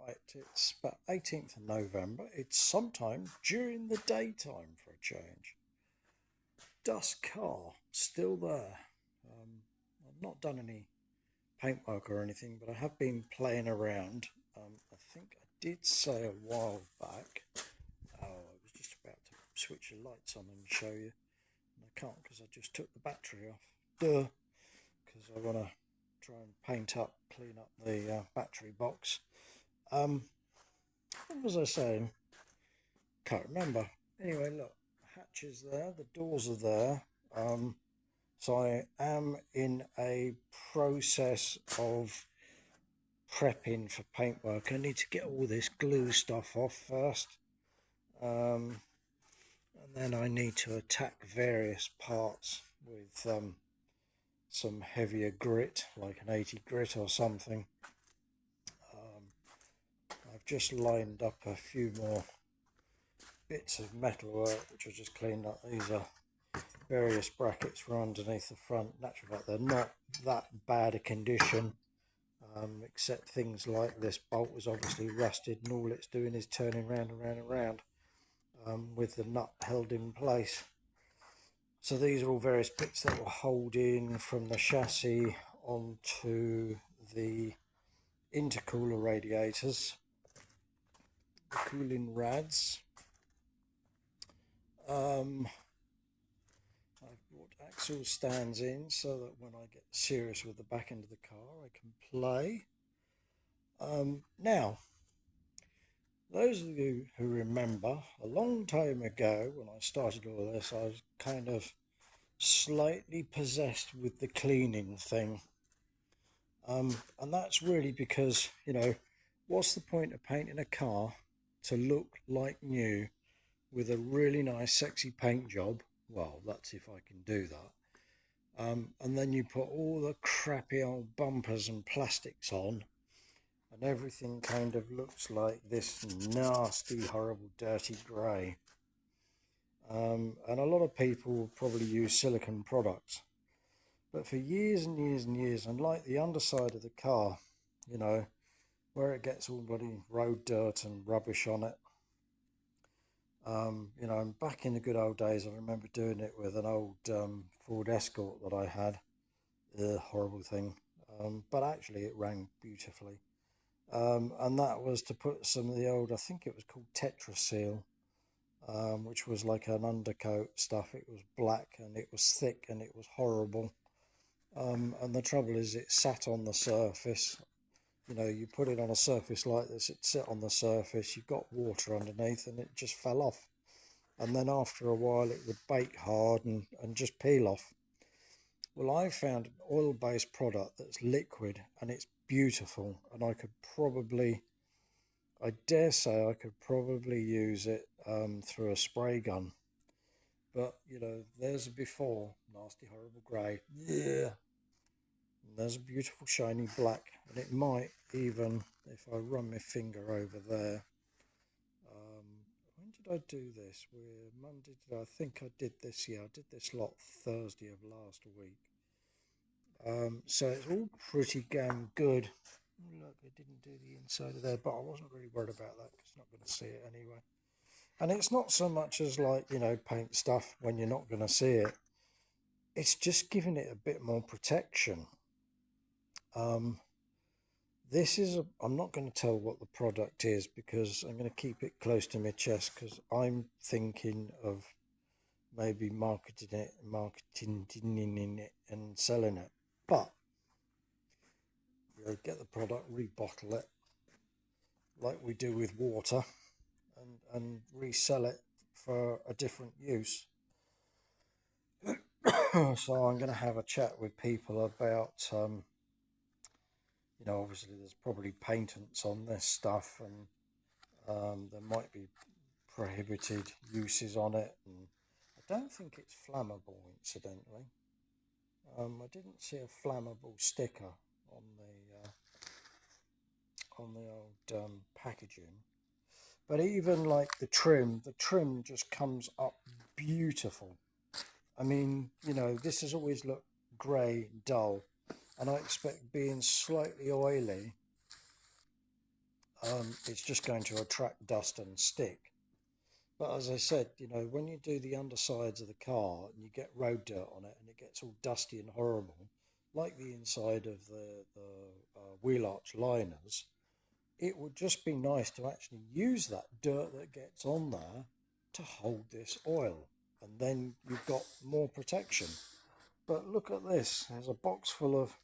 Right, it's about 18th of November. It's sometime during the daytime for a change. Dust car, still there. I've not done any paintwork or anything, but I have been playing around. I think I did say a while back, oh, I was just about to switch the lights on and show you. And I can't because I just took the battery off. Duh! Because I want to try and paint up, clean up the battery box. What was I saying? Can't remember. Anyway, look, the hatch is there, the doors are there. So I am in a process of prepping for paintwork. I need to get all this glue stuff off first. And then I need to attack various parts with some heavier grit, like an 80 grit or something. I've just lined up a few more bits of metalwork which I just cleaned up. These are various brackets for underneath the front. In actual fact, they're not that bad a condition, except things like this bolt was obviously rusted and all it's doing is turning round and round and round with the nut held in place. So these are all various bits that will hold in from the chassis onto the intercooler radiators, the cooling rads. I've brought axle stands in so that when I get serious with the back end of the car I can play. Now, those of you who remember, a long time ago when I started all this, I was kind of slightly possessed with the cleaning thing. And that's really because, you know, what's the point of painting a car to look like new with a really nice sexy paint job? Well, that's if I can do that. And then you put all the crappy old bumpers and plastics on and everything kind of looks like this nasty, horrible, dirty grey. And a lot of people probably use silicone products. But for years and years and years, and like the underside of the car, you know, where it gets all bloody road dirt and rubbish on it. You know, and back in the good old days, I remember doing it with an old Ford Escort that I had. Horrible thing. But actually it ran beautifully. And that was to put some of the old, I think it was called Tetra Seal, which was like an undercoat stuff. It was black and it was thick and it was horrible. And the trouble is it sat on the surface. You know, you put it on a surface like this, it sat on the surface, you got water underneath and it just fell off. And then after a while it would bake hard and just peel off. Well, I found an oil-based product that's liquid and it's beautiful, and I could probably, I dare say I could probably use it through a spray gun. But, you know, there's a before, nasty, horrible grey. Yeah. And there's a beautiful shiny black, and it might even, if I run my finger over there, when did I do this? We're Monday, I think I did this, yeah, I did this lot Thursday of last week. So it's all pretty damn good. Look, I didn't do the inside of there, but I wasn't really worried about that because I'm not going to see it anyway. And it's not so much as like, you know, paint stuff when you're not going to see it. It's just giving it a bit more protection. This is, I'm not going to tell what the product is because I'm going to keep it close to my chest because I'm thinking of maybe marketing it and selling it. But we'll get the product, rebottle it like we do with water and resell it for a different use. So I'm going to have a chat with people about, you know, obviously there's probably patents on this stuff and there might be prohibited uses on it. And I don't think it's flammable, incidentally. I didn't see a flammable sticker on the old packaging. But even like the trim just comes up beautiful. I mean, you know, this has always looked grey, dull, and I expect being slightly oily, it's just going to attract dust and stick. But as I said, you know, when you do the undersides of the car and you get road dirt on it and it gets all dusty and horrible, like the inside of the wheel arch liners, it would just be nice to actually use that dirt that gets on there to hold this oil, and then you've got more protection. But look at this, there's a box full of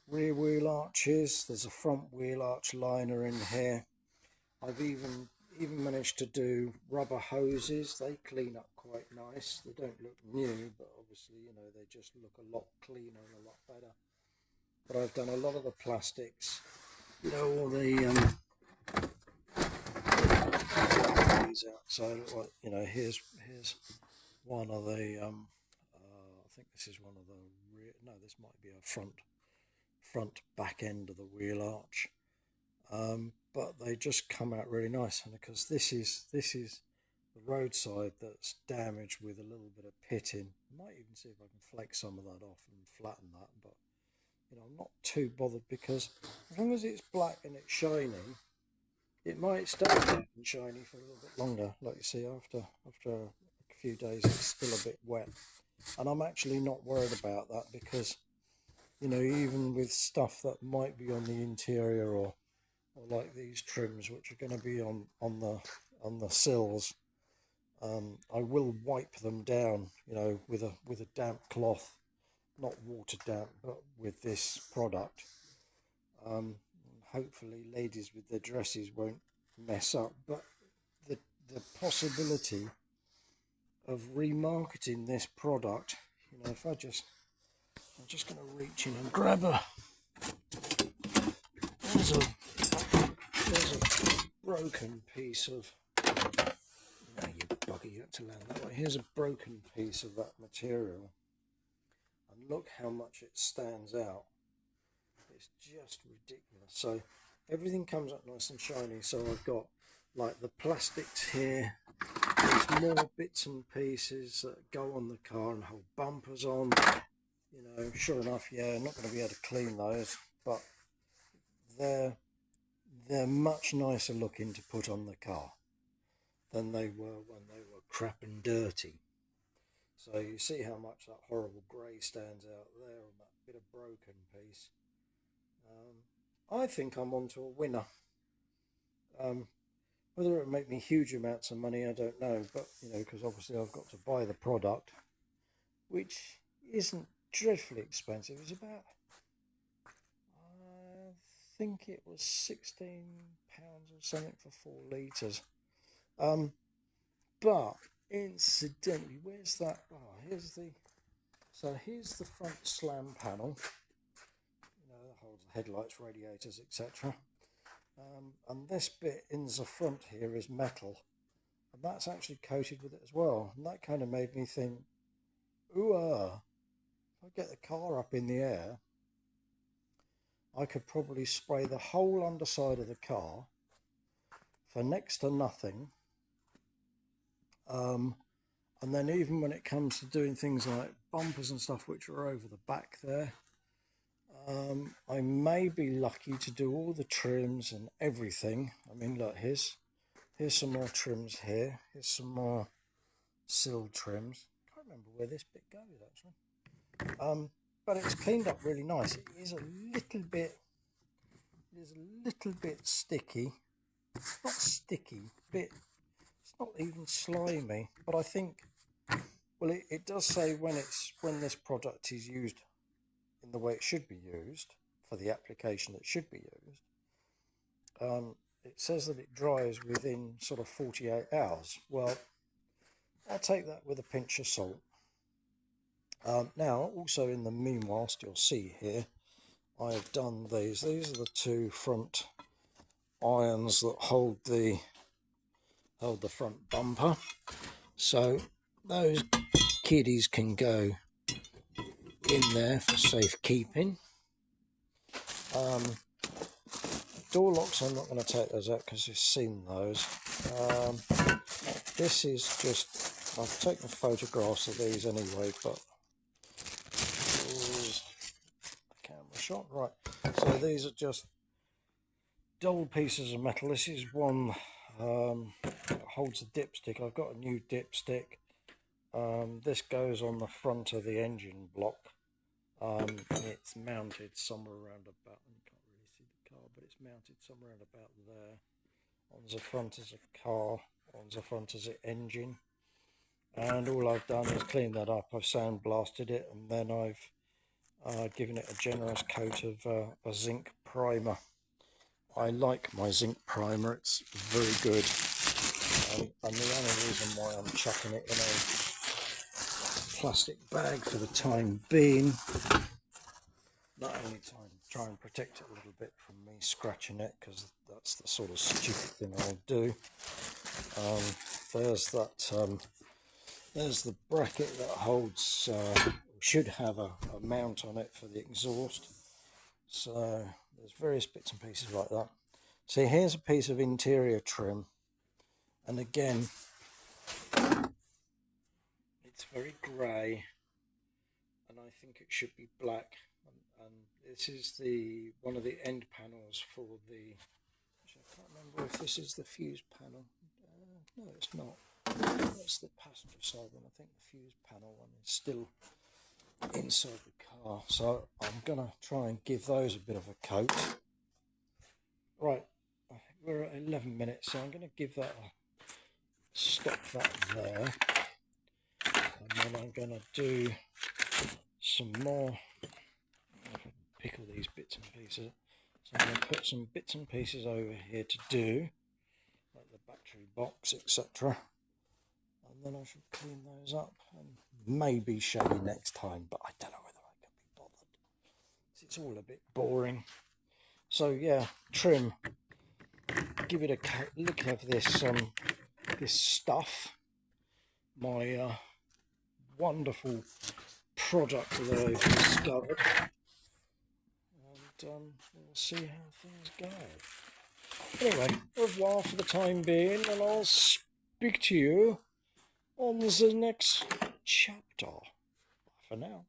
rear wheel arches, there's a front wheel arch liner in here. I've even managed to do rubber hoses. They clean up quite nice. They don't look new, but obviously, you know, they just look a lot cleaner and a lot better. But I've done a lot of the plastics, you know, all the these out. So, you know, here's one of the I think this is one of the rear. No, this might be a front back end of the wheel arch. But they just come out really nice, and because this is the roadside that's damaged with a little bit of pitting. I might even see if I can flake some of that off and flatten that, but you know, I'm not too bothered, because as long as it's black and it's shiny, it might stay black and shiny for a little bit longer. Like you see, after a few days it's still a bit wet, and I'm actually not worried about that, because you know, even with stuff that might be on the interior, or like these trims which are going to be on the sills, I will wipe them down, you know, with a damp cloth, not water damp, but with this product. Hopefully ladies with their dresses won't mess up, but the possibility of remarketing this product, you know, if I'm just going to reach in and grab there's a broken piece of, no, you bugger, you had to land that way. Here's a broken piece of that material, and look how much it stands out. It's just ridiculous. So everything comes up nice and shiny. So I've got like the plastics here, there's more bits and pieces that go on the car and hold bumpers on. You know, sure enough, yeah, I'm not going to be able to clean those, but they're much nicer looking to put on the car than they were when they were crap and dirty. So you see how much that horrible grey stands out there on that bit of broken piece. I think I'm onto a winner. Whether it will make me huge amounts of money, I don't know, but you know, because obviously I've got to buy the product, which isn't dreadfully expensive. It's about, I think it was £16 or something for 4 litres. But incidentally, where's that? Oh, here's the front slam panel. You know, that holds the headlights, radiators, etc. And this bit in the front here is metal, and that's actually coated with it as well. And that kind of made me think, ooh, if I get the car up in the air, I could probably spray the whole underside of the car for next to nothing. And then even when it comes to doing things like bumpers and stuff which are over the back there, I may be lucky to do all the trims and everything. I mean, look, here's some more trims here. Here's some more sill trims. I can't remember where this bit goes actually. But it's cleaned up really nice. It is a little bit sticky. Not sticky, it's not even slimy. But I think, well, it does say when this product is used in the way it should be used, for the application that should be used, it says that it dries within sort of 48 hours. Well, I'll take that with a pinch of salt. Now, also in the meanwhile, you'll see here, I have done these. These are the 2 front irons that hold the front bumper. So those kiddies can go in there for safekeeping. Door locks, I'm not going to take those out because you've seen those. This is just, I've taken photographs of these anyway, but here's the camera shot. Right, so these are just dull pieces of metal. This is one that holds a dipstick. I've got a new dipstick. This goes on the front of the engine block. It's mounted somewhere around about, you can't really see the car, but it's mounted somewhere around about there. On the front is a car, on the front is an engine. And all I've done is clean that up. I've sandblasted it, and then I've given it a generous coat of a zinc primer. I like my zinc primer, it's very good. And the only reason why I'm chucking it in a plastic bag for the time being, not only to try and protect it a little bit from me scratching it, because that's the sort of stupid thing I'll do. There's the bracket that holds, should have a mount on it for the exhaust. So there's various bits and pieces like that. See, here's a piece of interior trim, and again, it's very grey, and I think it should be black. And this is one of the end panels for the. Actually, I can't remember if this is the fuse panel. No, it's not. That's the passenger side one. I think the fuse panel one is still inside the car. So I'm gonna try and give those a bit of a coat. Right, I think we're at 11 minutes, so I'm gonna give that stop that there, and then I'm gonna do some more. Pickle these bits and pieces. So I'm going to put some bits and pieces over here to do, like the battery box, etc. And then I should clean those up and maybe show you next time, but I don't know whether I can be bothered. It's all a bit boring. So yeah, trim. Give it a look at this this stuff. My wonderful product that I've discovered. We'll see how things go. Anyway, au revoir for the time being, and I'll speak to you on the next chapter. Bye for now.